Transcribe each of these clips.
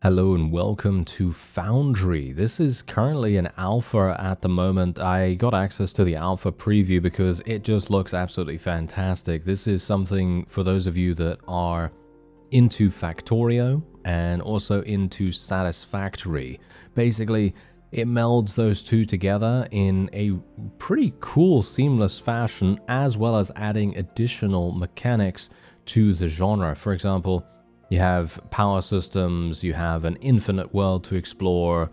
Hello and welcome to Foundry. This is currently an alpha at the moment. I got access to the alpha preview because it just looks absolutely fantastic. This is something for those of you that are into Factorio and also into Satisfactory. Basically, it melds those two together in a pretty cool, seamless fashion, as well as adding additional mechanics to the genre. For example, you have power systems, you have an infinite world to explore,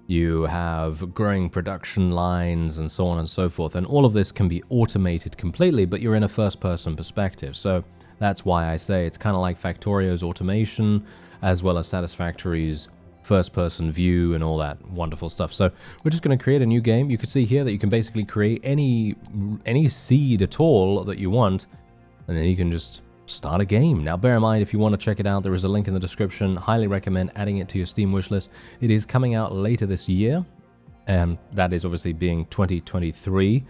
you have growing production lines, and so on and so forth. And all of this can be automated completely, but you're in a first-person perspective. So that's why I say it's kind of like Factorio's automation, as well as Satisfactory's first-person view and all that wonderful stuff. So we're just going to create a new game. You can see here that you can basically create any seed at all that you want, and then you can just start a game. Now bear in mind, if you want to check it out, there is a link in the description. Highly recommend adding it to your Steam wishlist. It is coming out later this year, and that is obviously being 2023.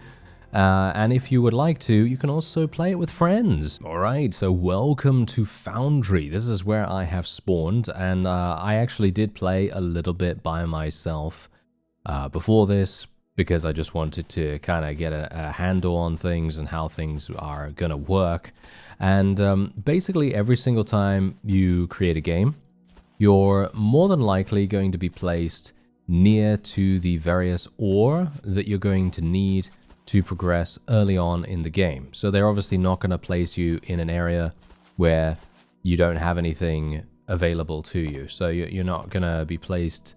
And if you would like to, you can also play it with friends. Alright, so welcome to Foundry. This is where I have spawned, and I actually did play a little bit by myself before this, because I just wanted to kind of get a handle on things and how things are going to work. And basically every single time you create a game, you're more than likely going to be placed near to the various ore that you're going to need to progress early on in the game. So they're obviously not going to place you in an area where you don't have anything available to you. So you're not going to be placed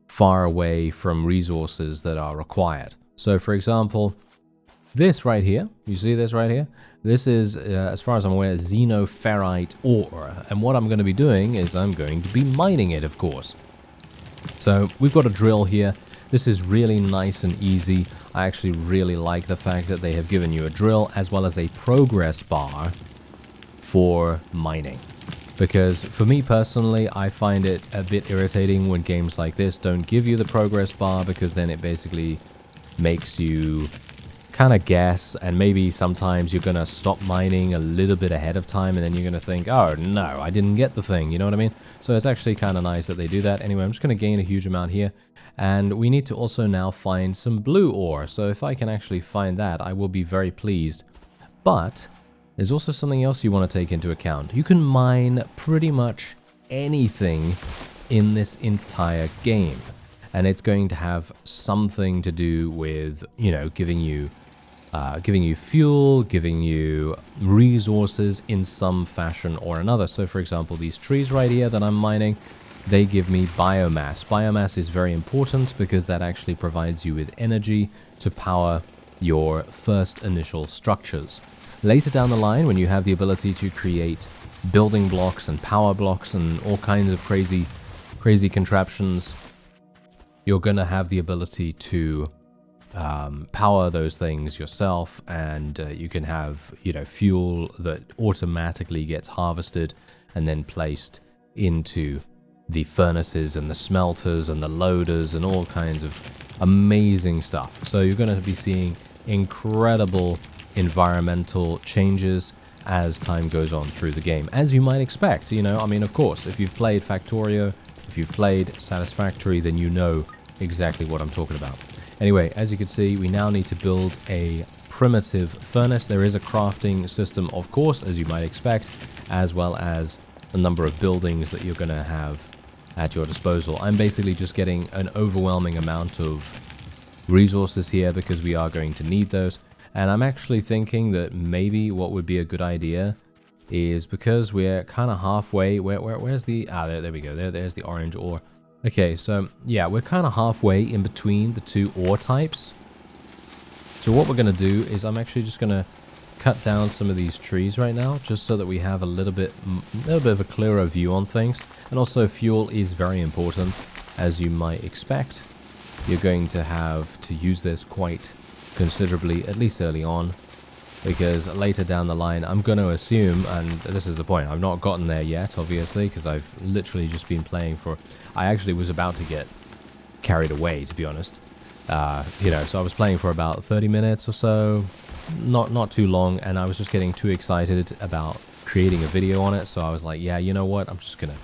far away from resources that are required. So for example, this right here, you see this right here? This is, as far as I'm aware, xenoferrite ore. And what I'm going to be doing is I'm going to be mining it, of course. So we've got a drill here. This is really nice and easy. I actually really like the fact that they have given you a drill as well as a progress bar for mining. Because for me personally, I find it a bit irritating when games like this don't give you the progress bar, because then it basically makes you kind of guess, and maybe sometimes you're going to stop mining a little bit ahead of time, and then you're going to think, oh no, I didn't get the thing, you know what I mean? So it's actually kind of nice that they do that. Anyway, I'm just going to gain a huge amount here, and we need to also now find some blue ore. So if I can actually find that, I will be very pleased. But there's also something else you want to take into account. You can mine pretty much anything in this entire game, and it's going to have something to do with, you know, giving you fuel, giving you resources in some fashion or another. So for example, these trees right here that I'm mining, they give me biomass. Biomass is very important because that actually provides you with energy to power your first initial structures. Later down the line, when you have the ability to create building blocks and power blocks and all kinds of crazy contraptions, you're going to have the ability to power those things yourself, and you can have, you know, fuel that automatically gets harvested and then placed into the furnaces and the smelters and the loaders and all kinds of amazing stuff. So you're going to be seeing incredible environmental changes as time goes on through the game, as you might expect. You know, I mean, of course, if you've played Factorio, if you've played Satisfactory, then you know exactly what I'm talking about. Anyway, as you can see, we now need to build a primitive furnace. There is a crafting system, of course, as you might expect, as well as a number of buildings that you're going to have at your disposal. I'm basically just getting an overwhelming amount of resources here because we are going to need those. And I'm actually thinking that maybe what would be a good idea is, because we're kind of halfway, where's the, there we go, there's the orange ore. Okay, so yeah, we're kind of halfway in between the two ore types. So what we're going to do is I'm actually just going to cut down some of these trees right now, just so that we have a little bit of a clearer view on things. And also fuel is very important, as you might expect. You're going to have to use this quite considerably, at least early on, because later down the line, I'm going to assume, and this is the point, I've not gotten there yet, obviously, because I've literally just been playing for, I actually was about to get carried away, to be honest. You know, so I was playing for about 30 minutes or so, not too long, and I was just getting too excited about creating a video on it, so I was like, yeah, you know what, I'm just gonna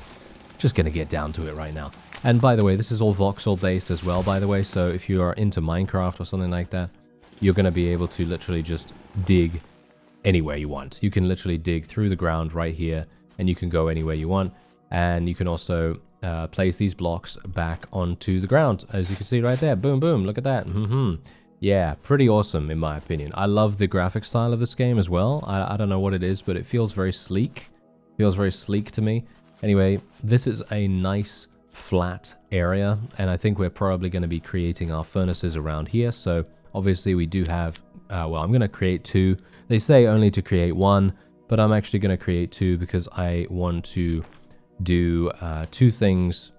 just going to get down to it right now. And by the way, this is all voxel based as well, by the way. So if you are into Minecraft or something like that, you're going to be able to literally just dig anywhere you want. You can literally dig through the ground right here, and you can go anywhere you want. And you can also place these blocks back onto the ground, as you can see right there. Boom, boom, look at that. Yeah, pretty awesome in my opinion. I love the graphic style of this game as well. I don't know what it is, but it feels very sleek. Feels very sleek to me. Anyway, this is a nice flat area, and I think we're probably going to be creating our furnaces around here. So obviously we do have, well, I'm going to create 2. They say only to create 1, but I'm actually going to create 2 because I want to do 2 things,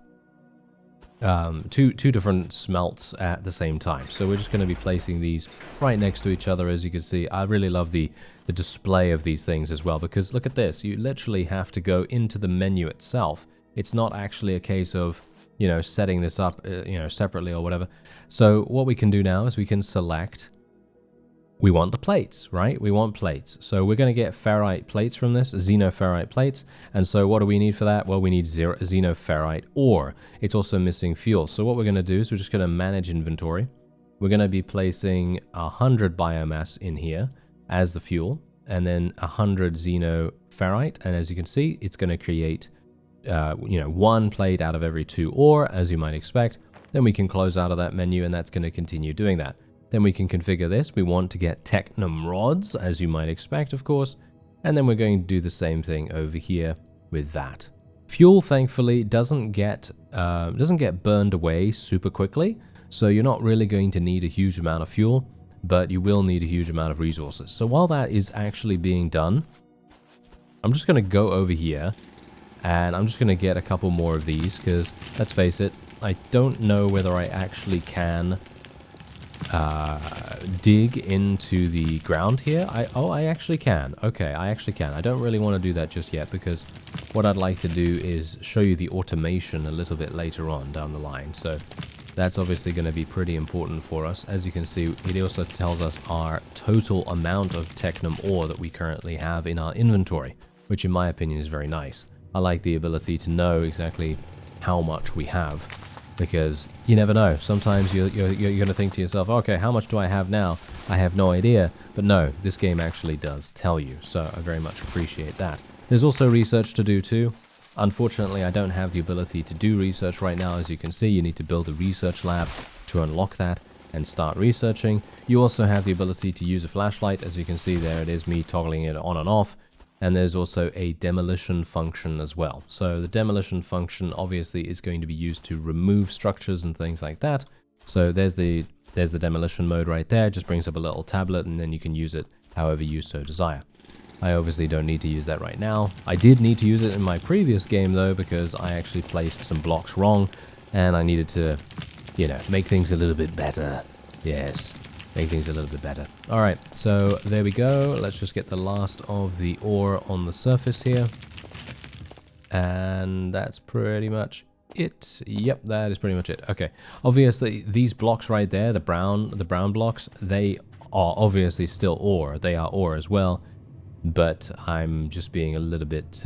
two different smelts at the same time. So we're just going to be placing these right next to each other. As you can see, I really love the display of these things as well, because look at this. You literally have to go into the menu itself. It's not actually a case of, you know, setting this up, you know, separately or whatever. So what we can do now is we can select, we want the plates, right? We want plates. So we're going to get ferrite plates from this, xenoferrite plates. And so what do we need for that? Well, we need xenoferrite ore. It's also missing fuel. So what we're going to do is we're just going to manage inventory. We're going to be placing 100 biomass in here as the fuel, and then 100 xenoferrite. And as you can see, it's going to create, you know, 1 plate out of every 2 ore, as you might expect. Then we can close out of that menu, and that's going to continue doing that. Then we can configure this. We want to get technum rods, as you might expect, of course. And then we're going to do the same thing over here with that. Fuel, thankfully, doesn't get burned away super quickly. So you're not really going to need a huge amount of fuel, but you will need a huge amount of resources. So while that is actually being done, I'm just going to go over here, and I'm just going to get a couple more of these, because let's face it, I don't know whether I actually can dig into the ground here. I actually can. Okay, I actually can. I don't really want to do that just yet, because what I'd like to do is show you the automation a little bit later on down the line. So that's obviously going to be pretty important for us. As you can see, it also tells us our total amount of technum ore that we currently have in our inventory, which in my opinion is very nice. I like the ability to know exactly how much we have, because you never know. Sometimes you're going to think to yourself, okay, how much do I have now? I have no idea. But no, this game actually does tell you, so I very much appreciate that. There's also research to do too. Unfortunately, I don't have the ability to do research right now. As you can see, you need to build a research lab to unlock that and start researching. You also have the ability to use a flashlight. As you can see, there it is, me toggling it on and off. And there's also a demolition function as well. So the demolition function obviously is going to be used to remove structures and things like that. So there's the demolition mode right there. It just brings up a little tablet, and then you can use it however you so desire. I obviously don't need to use that right now. I did need to use it in my previous game though, because I actually placed some blocks wrong, and I needed to, you know, make things a little bit better. Yes. Make things a little bit better. Alright, so there we go. Let's just get the last of the ore on the surface here. And that's pretty much it. Yep, that is pretty much it. Okay, obviously these blocks right there, the brown blocks, they are obviously still ore. They are ore as well. But I'm just being a little bit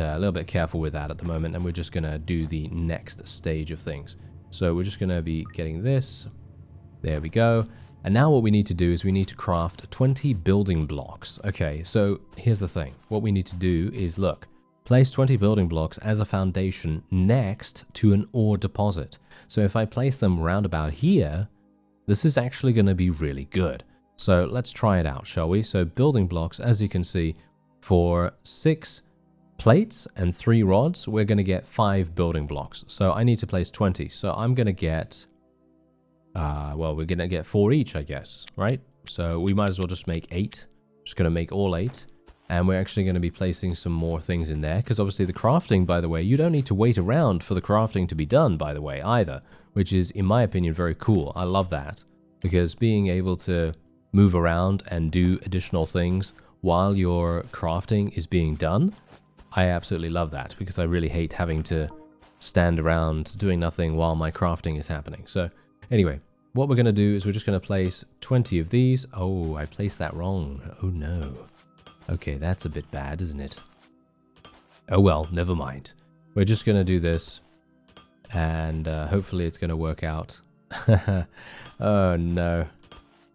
careful with that at the moment, and we're just gonna do the next stage of things. So we're just gonna be getting this. There we go. And now what we need to do is we need to craft 20 building blocks. Okay, so here's the thing. What we need to do is, look, place 20 building blocks as a foundation next to an ore deposit. So if I place them round about here, this is actually going to be really good. So let's try it out, shall we? So building blocks, as you can see, for 6 plates and 3 rods, we're going to get 5 building blocks. So I need to place 20. So I'm going to get... well, we're going to get 4 each, I guess, right? So we might as well just make 8. Just going to make all 8. And we're actually going to be placing some more things in there. Because obviously the crafting, by the way, you don't need to wait around for the crafting to be done, by the way, either. Which is, in my opinion, very cool. I love that. Because being able to move around and do additional things while your crafting is being done, I absolutely love that. Because I really hate having to stand around doing nothing while my crafting is happening. So... anyway, what we're going to do is we're just going to place 20 of these. Oh, I placed that wrong. Oh no. Okay, that's a bit bad, isn't it? Oh well, never mind. We're just going to do this. And hopefully it's going to work out. Oh no.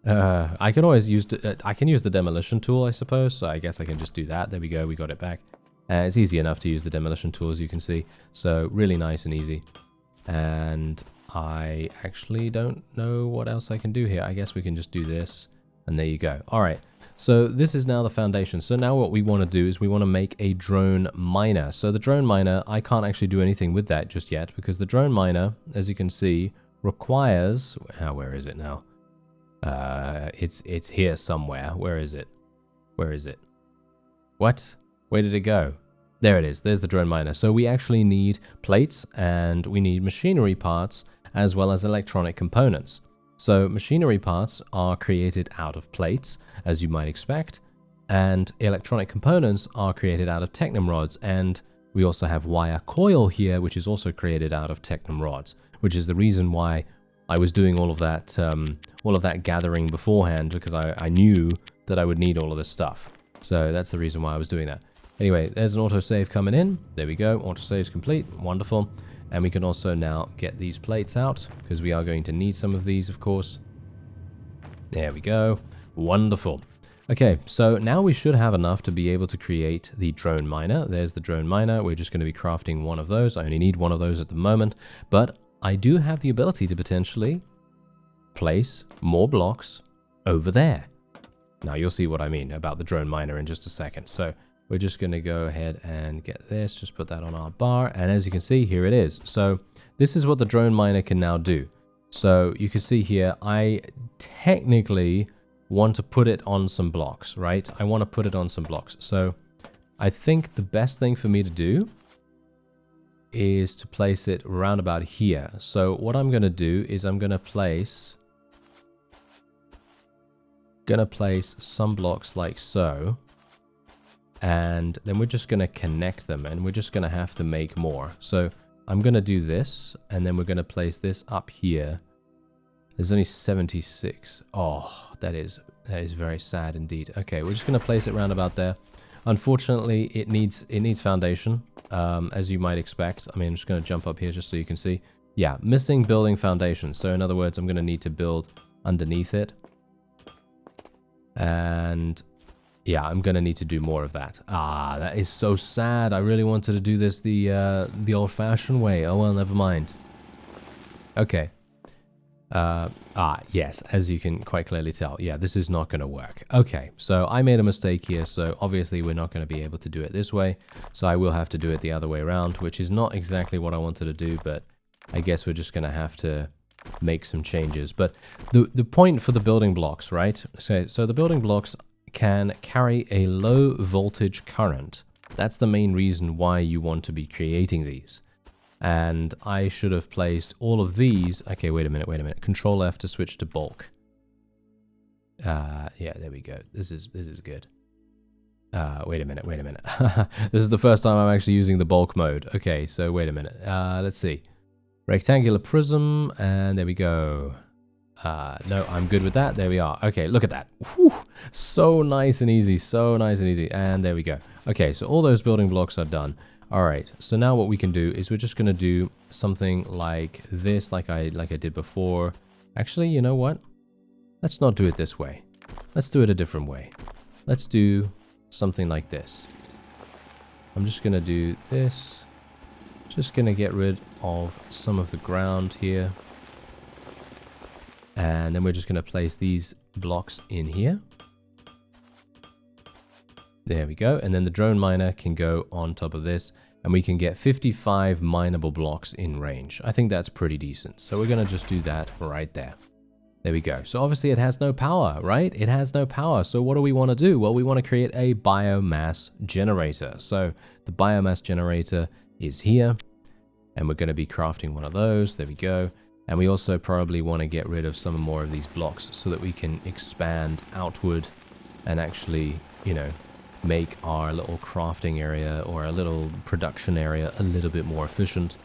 I can always use I can use the demolition tool, I suppose. So I guess I can just do that. There we go. We got it back. It's easy enough to use the demolition tool, as you can see. So really nice and easy. And I actually don't know what else I can do here. I guess we can just do this. And there you go. All right. So this is now the foundation. So now what we want to do is we want to make a drone miner. So the drone miner, I can't actually do anything with that just yet, because the drone miner, as you can see, requires... where is it now? It's here somewhere. Where is it? Where is it? What? Where did it go? There it is. There's the drone miner. So we actually need plates and we need machinery parts as well as electronic components. So machinery parts are created out of plates, as you might expect, and electronic components are created out of technum rods, and we also have wire coil here, which is also created out of technum rods, which is the reason why I was doing all of that gathering beforehand, because I knew that I would need all of this stuff. So that's the reason why I was doing that. Anyway, there's an autosave coming in. There we go. Autosave's complete. Wonderful. And we can also now get these plates out, because we are going to need some of these, of course. There we go. Wonderful. Okay, so now we should have enough to be able to create the drone miner. There's the drone miner. We're just going to be crafting one of those. I only need one of those at the moment, but I do have the ability to potentially place more blocks over there. Now you'll see what I mean about the drone miner in just a second. So we're just going to go ahead and get this, just put that on our bar. And as you can see, here it is. So this is what the drone miner can now do. So you can see here, I technically want to put it on some blocks, right? I want to put it on some blocks. So I think the best thing for me to do is to place it around about here. So what I'm going to do is I'm going to place some blocks like so. And then we're just going to connect them, and we're just going to have to make more. So I'm going to do this, and then we're going to place this up here. There's only 76. Oh, that is very sad indeed. Okay, we're just going to place it round about there. Unfortunately, it needs foundation, as you might expect. I mean, I'm just going to jump up here just so you can see. Yeah, missing building foundation. So in other words, I'm going to need to build underneath it. And yeah, I'm going to need to do more of that. Ah, that is so sad. I really wanted to do this the old-fashioned way. Oh, well, never mind. Okay. Yes, as you can quite clearly tell. Yeah, this is not going to work. Okay, so I made a mistake here, so obviously we're not going to be able to do it this way. So I will have to do it the other way around, which is not exactly what I wanted to do, but I guess we're just going to have to make some changes. But the point for the building blocks, right? So the building blocks can carry a low voltage current. That's the main reason why you want to be creating these. And I should have placed all of these. Okay, wait a minute. Control F to switch to bulk. Yeah, there we go. This is good. Wait a minute. This is the first time I'm actually using the bulk mode. Okay, so wait a minute. Let's see. Rectangular prism, and there we go. No, I'm good with that. There we are. Okay, look at that. Whew. So nice and easy. And there we go. Okay, so all those building blocks are done. All right, so now what we can do is we're just going to do something like this, like I did before. Actually, you know what? Let's not do it this way. Let's do it a different way. Let's do something like this. I'm just going to do this. Just going to get rid of some of the ground here. And then we're just going to place these blocks in here. There we go. And then the drone miner can go on top of this, and we can get 55 mineable blocks in range. I think that's pretty decent. So we're going to just do that right there. There we go. So obviously it has no power, right? It has no power. So what do we want to do? Well, we want to create a biomass generator. So the biomass generator is here, and we're going to be crafting one of those. There we go. And we also probably want to get rid of some more of these blocks so that we can expand outward and actually, you know, make our little crafting area or our little production area a little bit more efficient.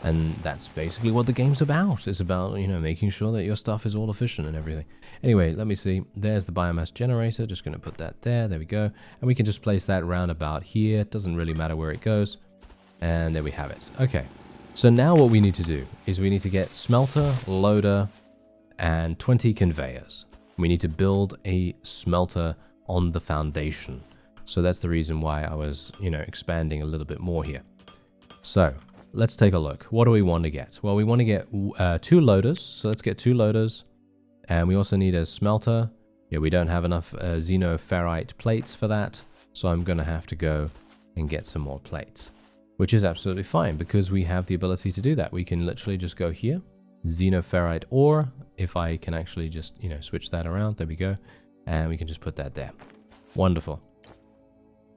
And that's basically what the game's about. It's about, you know, making sure that your stuff is all efficient and everything. Anyway, let me see. There's the biomass generator. Just going to put that there. There we go. And we can just place that round about here. It doesn't really matter where it goes. And there we have it. Okay. So now what we need to do is we need to get smelter, loader, and 20 conveyors. We need to build a smelter on the foundation. So that's the reason why I was, expanding a little bit more here. So let's take a look. What do we want to get? Well, we want to get 2 loaders. So let's get 2 loaders. And we also need a smelter. Yeah, we don't have enough xenoferrite plates for that. So I'm going to have to go and get some more plates, which is absolutely fine because we have the ability to do that. We can literally just go here, xenoferrite ore. If I can actually just, switch that around, there we go. And we can just put that there. Wonderful.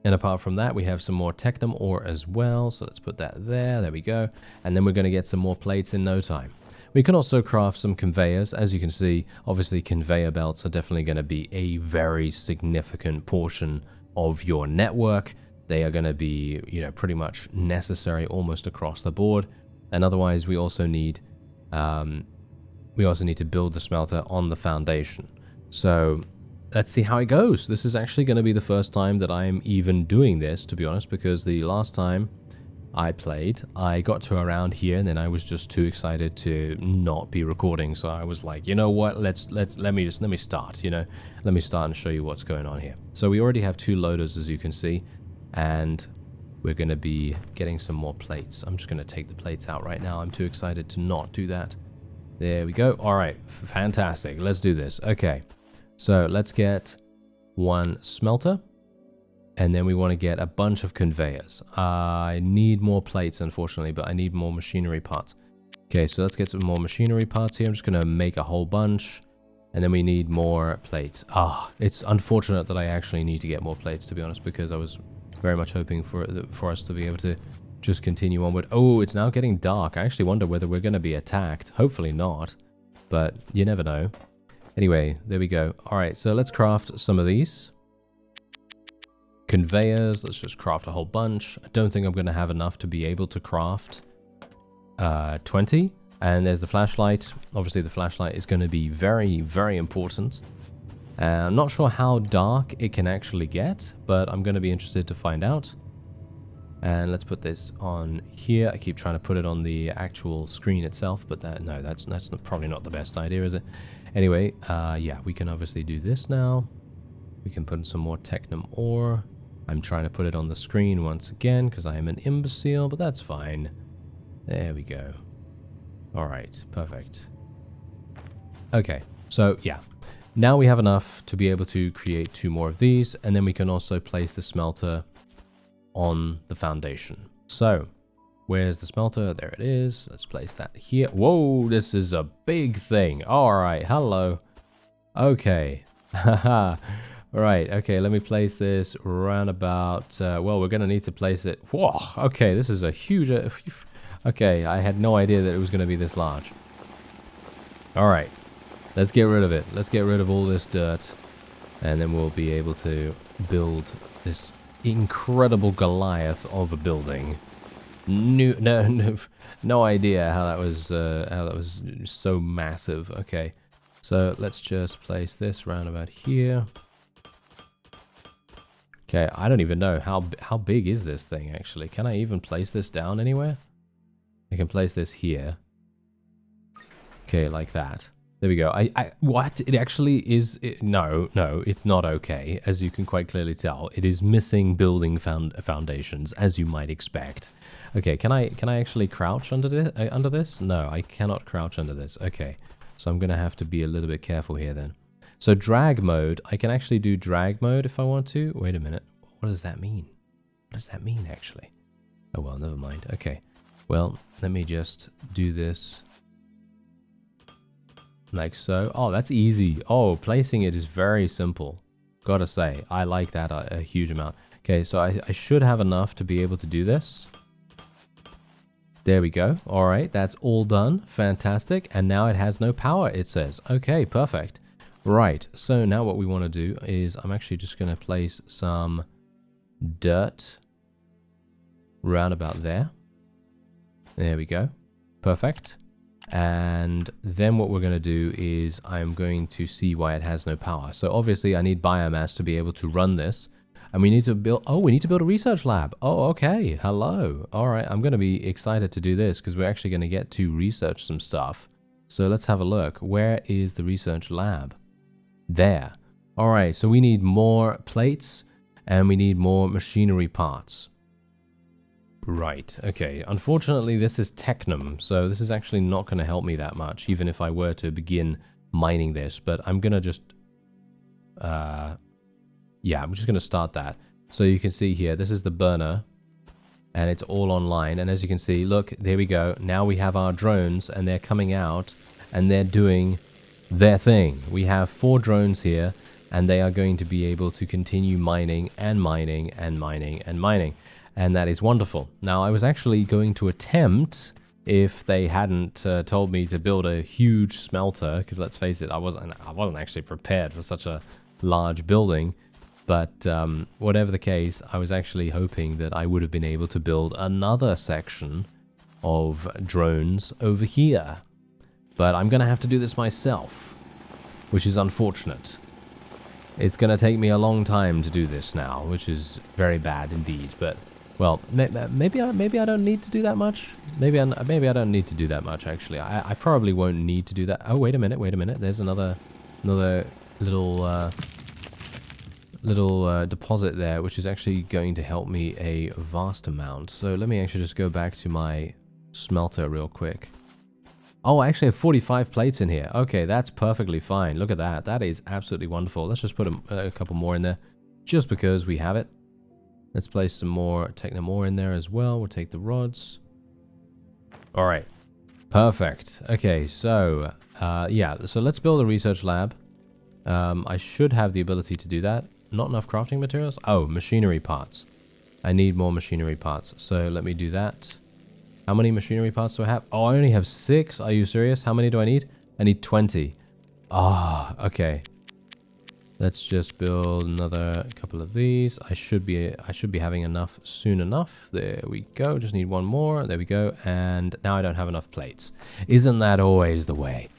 And apart from that, we have some more technum ore as well. So let's put that there. There we go. And then we're going to get some more plates in no time. We can also craft some conveyors. As you can see, obviously conveyor belts are definitely going to be a very significant portion of your network. They are going to be, pretty much necessary almost across the board. And otherwise, we also need to build the smelter on the foundation. So let's see how it goes. This is actually going to be the first time that I'm even doing this, to be honest, because the last time I played, I got to around here and then I was just too excited to not be recording. So I was like, you know what, let me start, let me start and show you what's going on here. So we already have 2 loaders, as you can see, and we're going to be getting some more plates. I'm just going to take the plates out right now. I'm too excited to not do that. There we go. All right, fantastic. Let's do this. Okay, so let's get 1 smelter. And then we want to get a bunch of conveyors. I need more plates, unfortunately, but I need more machinery parts. Okay, so let's get some more machinery parts here. I'm just going to make a whole bunch. And then we need more plates. It's unfortunate that I actually need to get more plates, to be honest, because I was very much hoping for us to be able to just continue onward. Oh, it's now getting dark. I actually wonder whether we're going to be attacked. Hopefully not, but you never know. Anyway, there we go. All right, so let's craft some of these. Conveyors, let's just craft a whole bunch. I don't think I'm going to have enough to be able to craft 20. And there's the flashlight. Obviously, the flashlight is going to be very, very important. I'm not sure how dark it can actually get, but I'm going to be interested to find out. And let's put this on here. I keep trying to put it on the actual screen itself, but that's probably not the best idea, is it? Anyway, yeah, we can obviously do this now. We can put in some more technum ore. I'm trying to put it on the screen once again because I am an imbecile, but that's fine. There we go. All right, perfect. Okay, so yeah. Now we have enough to be able to create 2 more of these, and then we can also place the smelter on the foundation. So, where's the smelter? There it is. Let's place that here. Whoa, this is a big thing. All right, hello. Okay. Haha. Right, okay, let me place this around about, well, we're going to need to place it. Whoa, okay, this is a huge, okay, I had no idea that it was going to be this large. All right, let's get rid of it. Let's get rid of all this dirt, and then we'll be able to build this incredible Goliath of a building. No idea how that was so massive. Okay, so let's just place this round about here. Okay, I don't even know how big is this thing actually. Can I even place this down anywhere? I can place this here. Okay, like that. There we go. What? It actually is... No, it's not okay. As you can quite clearly tell, it is missing building foundations, as you might expect. Okay, can I actually crouch under this? No, I cannot crouch under this. Okay, so I'm going to have to be a little bit careful here then. So drag mode, I can actually do drag mode if I want to. Wait a minute. What does that mean? What does that mean, actually? Oh, well, never mind. Okay. Well, let me just do this like so. Oh, that's easy. Oh, placing it is very simple. Gotta say, I like that a huge amount. Okay, so I should have enough to be able to do this. There we go. All right, that's all done. Fantastic. And now it has no power, it says. Okay, perfect. Right, so now what we want to do is I'm actually just going to place some dirt round about there. There we go. Perfect. And then what we're going to do is I'm going to see why it has no power. So obviously I need biomass to be able to run this. And we need to build, oh, we need to build a research lab. Oh, okay, hello. All right, I'm gonna be excited to do this because we're actually gonna get to research some stuff. So let's have a look. Where is the research lab? There. All right, so we need more plates and we need more machinery parts. Right, okay. Unfortunately, this is Technum, so this is actually not going to help me that much, even if I were to begin mining this. But I'm going to just... yeah, I'm just going to start that. So you can see here, this is the burner, and it's all online. And as you can see, look, there we go. Now we have our drones, and they're coming out, and they're doing their thing. We have 4 drones here, and they are going to be able to continue mining and mining and mining and mining. And that is wonderful. Now, I was actually going to attempt, if they hadn't told me to build a huge smelter, because let's face it, I wasn't actually prepared for such a large building. But whatever the case, I was actually hoping that I would have been able to build another section of drones over here. But I'm going to have to do this myself, which is unfortunate. It's going to take me a long time to do this now, which is very bad indeed. But well, maybe I don't need to do that much. Maybe I don't need to do that much actually. I probably won't need to do that. Oh, wait a minute. There's another little deposit there, which is actually going to help me a vast amount. So let me actually just go back to my smelter real quick. Oh, I actually have 45 plates in here. Okay, that's perfectly fine. Look at that. That is absolutely wonderful. Let's just put a couple more in there just because we have it. Let's place some more Technum ore in there as well. We'll take the rods. All right. Perfect. Okay, so, yeah. So let's build a research lab. I should have the ability to do that. Not enough crafting materials? Oh, machinery parts. I need more machinery parts. So let me do that. How many machinery parts do I have? Oh, I only have 6. Are you serious? How many do I need? I need 20. Ah, okay. Let's just build another couple of these. I should be having enough soon enough. There we go. Just need one more. There we go. And now I don't have enough plates. Isn't that always the way?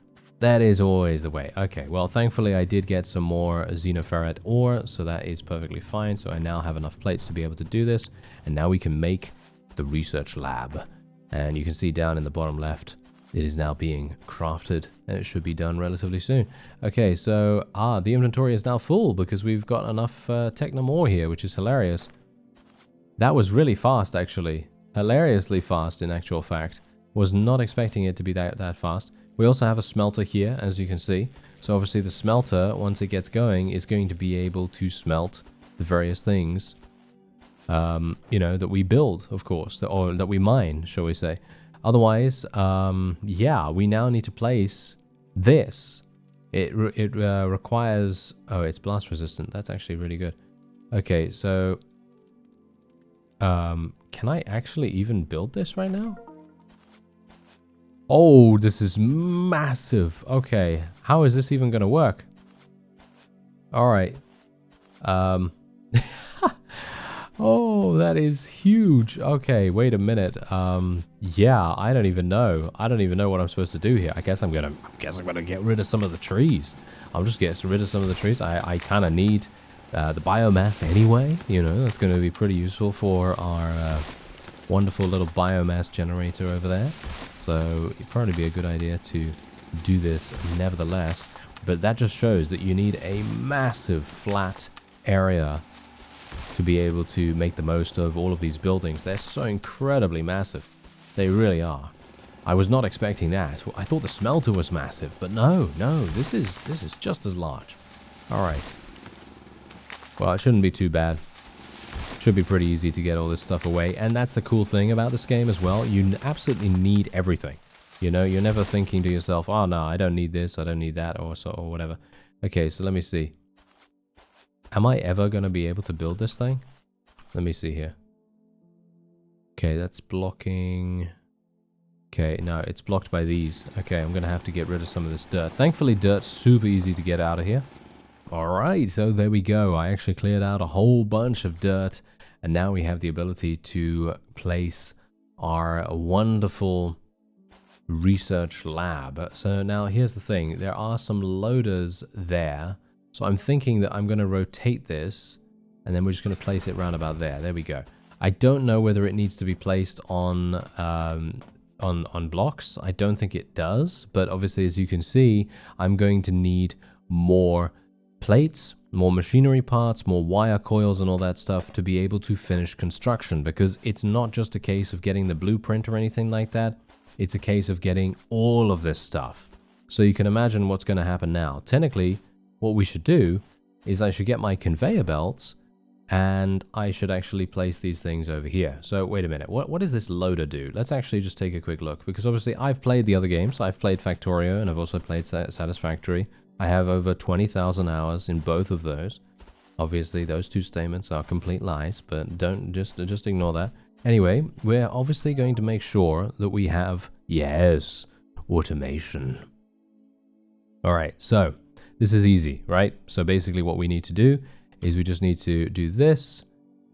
That is always the way. Okay, well, thankfully I did get some more xenoferrite ore, so that is perfectly fine. So I now have enough plates to be able to do this. And now we can make the research lab. And you can see down in the bottom left, it is now being crafted, and it should be done relatively soon. Okay, so, the inventory is now full because we've got enough Technum ore here, which is hilarious. That was really fast, actually. Hilariously fast, in actual fact. Was not expecting it to be that fast. We also have a smelter here, as you can see. So obviously the smelter, once it gets going, is going to be able to smelt the various things, you know, that we build, of course, or that we mine, shall we say. Otherwise, yeah, we now need to place this. It requires... Oh, it's blast resistant. That's actually really good. Okay, so... can I actually even build this right now? Oh, this is massive. Okay, how is this even going to work? All right. Oh, that is huge. Okay, wait a minute. Yeah, I don't even know. I don't even know what I'm supposed to do here. I guess I'm gonna get rid of some of the trees. I'll just get rid of some of the trees. I kind of need the biomass anyway. You know, that's going to be pretty useful for our wonderful little biomass generator over there. So it'd probably be a good idea to do this nevertheless. But that just shows that you need a massive flat area to be able to make the most of all of these buildings. They're so incredibly massive. They really are. I was not expecting that. I thought the smelter was massive, but no, this is just as large. All right. Well, it shouldn't be too bad. Should be pretty easy to get all this stuff away. And that's the cool thing about this game as well. You absolutely need everything. You know, you're never thinking to yourself, oh no, I don't need this, I don't need that, or whatever. Okay, so let me see. Am I ever going to be able to build this thing? Let me see here. Okay, that's blocking... Okay, no, it's blocked by these. Okay, I'm going to have to get rid of some of this dirt. Thankfully, dirt's super easy to get out of here. Alright, so there we go. I actually cleared out a whole bunch of dirt. And now we have the ability to place our wonderful research lab. So now here's the thing. There are some loaders there. So I'm thinking that I'm going to rotate this And then we're just going to place it round about there. There we go. I don't know whether it needs to be placed on blocks. I don't think it does. But obviously, as you can see, I'm going to need more plates, more machinery parts, more wire coils and all that stuff to be able to finish construction. Because it's not just a case of getting the blueprint or anything like that. It's a case of getting all of this stuff. So you can imagine what's going to happen now. Technically, what we should do is I should get my conveyor belts and I should actually place these things over here. So wait a minute, what does this loader do? Let's actually just take a quick look, because obviously I've played the other games. I've played Factorio and I've also played Satisfactory. I have over 20,000 hours in both of those. Obviously those two statements are complete lies, but don't just ignore that. Anyway, we're obviously going to make sure that we have, yes, automation. All right, so this is easy, right? So basically what we need to do is we just need to do this,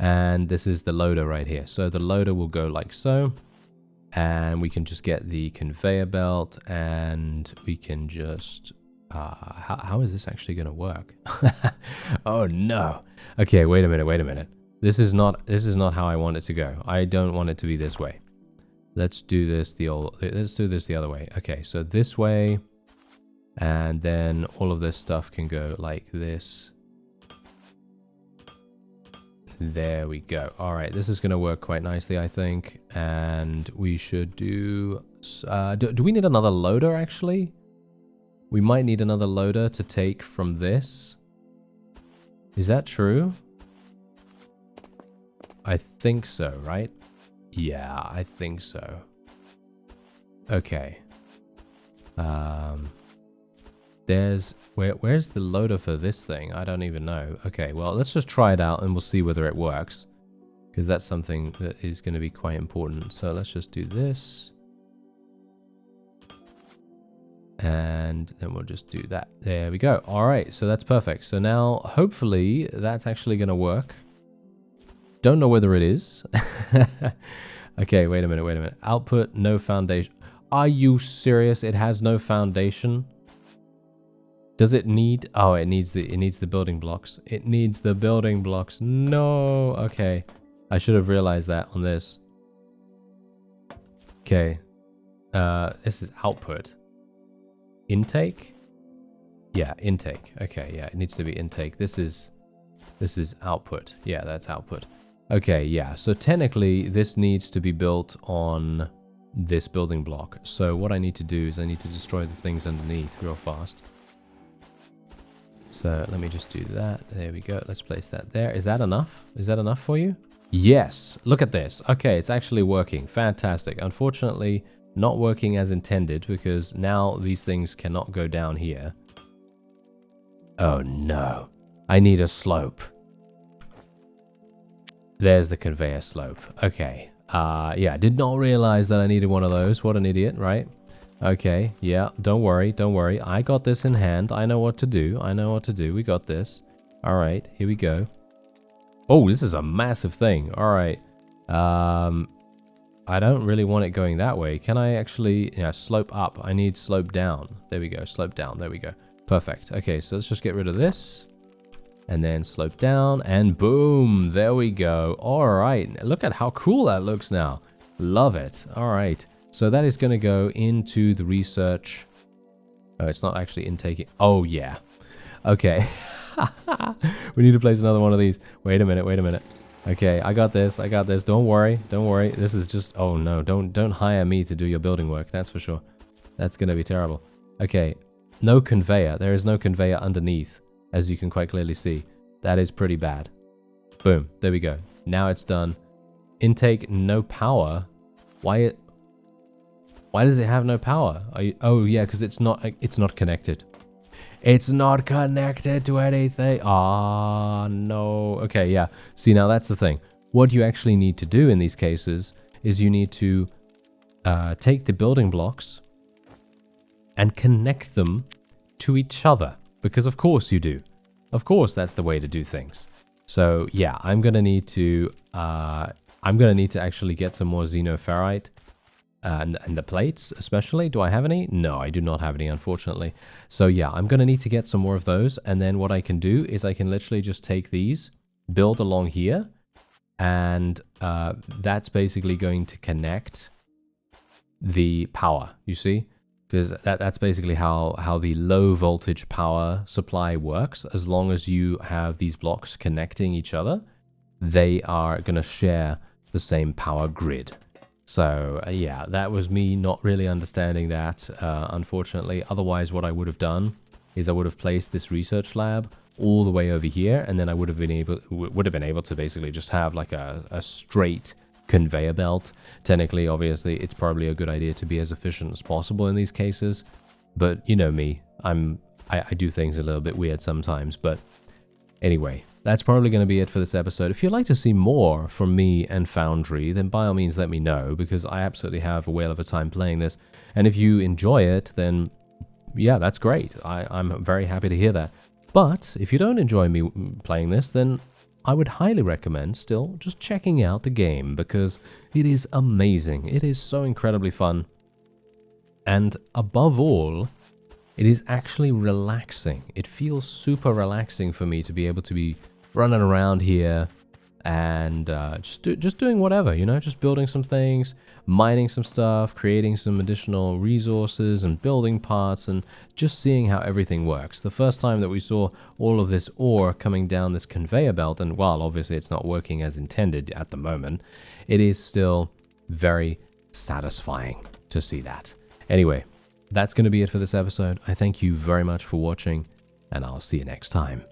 and this is the loader right here. So the loader will go like so, and we can just get the conveyor belt, and we can just, how is this actually going to work? Oh no. Okay, wait a minute. This is not how I want it to go. I don't want it to be this way. Let's do this the other way. Okay, so this way, and then all of this stuff can go like this. There we go. All right, this is going to work quite nicely, I think. And we should do we need another loader, actually? We might need another loader to take from this. Is that true? I think so, right? Yeah, I think so. Okay. Where's the loader for this thing? I don't even know. Okay, well, let's just try it out and we'll see whether it works, because that's something that is going to be quite important. So let's just do this, and then we'll just do that. There we go. All right, so that's perfect. So now hopefully that's actually going to work. Don't know whether it is. Okay, wait a minute. Output, no foundation. Are you serious? It has no foundation? Does it need... Oh, it needs the building blocks. It needs the building blocks. No. Okay. I should have realized that on this. Okay. This is output. Intake? Yeah, intake. Okay, yeah, it needs to be intake. This is output. Yeah, that's output. Okay, yeah. So technically, this needs to be built on this building block. So what I need to do is I need to destroy the things underneath real fast. So let me just do that. There we go. Let's place that there. Is that enough? Is that enough for you? Yes. Look at this. Okay, it's actually working. Fantastic. Unfortunately, not working as intended, because now these things cannot go down here. Oh no. I need a slope. There's the conveyor slope. Okay. Yeah, did not realize that I needed one of those. What an idiot, right? Okay, yeah, don't worry. I got this in hand. I know what to do. We got this. All right, here we go. Oh, this is a massive thing. All right. I don't really want it going that way. Can I actually... Yeah, slope up. I need slope down. There we go. Slope down. There we go. Perfect. Okay, so let's just get rid of this. And then slope down. And boom. There we go. All right. Look at how cool that looks now. Love it. All right. So that is going to go into the research. Oh, it's not actually intaking. Oh, yeah. Okay. We need to place another one of these. Wait a minute. Okay, I got this. Don't worry. This is just... Oh, no. Don't hire me to do your building work. That's for sure. That's going to be terrible. Okay. No conveyor. There is no conveyor underneath, as you can quite clearly see. That is pretty bad. Boom. There we go. Now it's done. Intake, no power. Why does it have no power? Oh, yeah, because it's not connected. It's not connected to anything. Ah, no. Okay, yeah. See, now that's the thing. What you actually need to do in these cases is you need to take the building blocks and connect them to each other. Because of course you do. Of course, that's the way to do things. So, yeah, I'm going to need to actually get some more xenoferrite. And the plates, especially. Do I have any? No, I do not have any, unfortunately. So yeah, I'm going to need to get some more of those. And then what I can do is I can literally just take these build along here, and that's basically going to connect the power, you see? Because that's basically how the low voltage power supply works. As long as you have these blocks connecting each other, they are going to share the same power grid. So yeah, that was me not really understanding that, unfortunately. Otherwise, what I would have done is I would have placed this research lab all the way over here, and then I would have been able to basically just have like a straight conveyor belt. Technically, obviously, it's probably a good idea to be as efficient as possible in these cases, but you know me, I do things a little bit weird sometimes. But anyway, that's probably going to be it for this episode. If you'd like to see more from me and Foundry, then by all means let me know, because I absolutely have a whale of a time playing this. And if you enjoy it, then yeah, that's great. I'm very happy to hear that. But if you don't enjoy me playing this, then I would highly recommend still just checking out the game, because it is amazing. It is so incredibly fun. And above all, it is actually relaxing. It feels super relaxing for me to be able to be running around here and just doing whatever, you know, just building some things, mining some stuff, creating some additional resources and building parts, and just seeing how everything works. The first time that we saw all of this ore coming down this conveyor belt, and while obviously it's not working as intended at the moment, it is still very satisfying to see that. Anyway, that's going to be it for this episode. I thank you very much for watching, and I'll see you next time.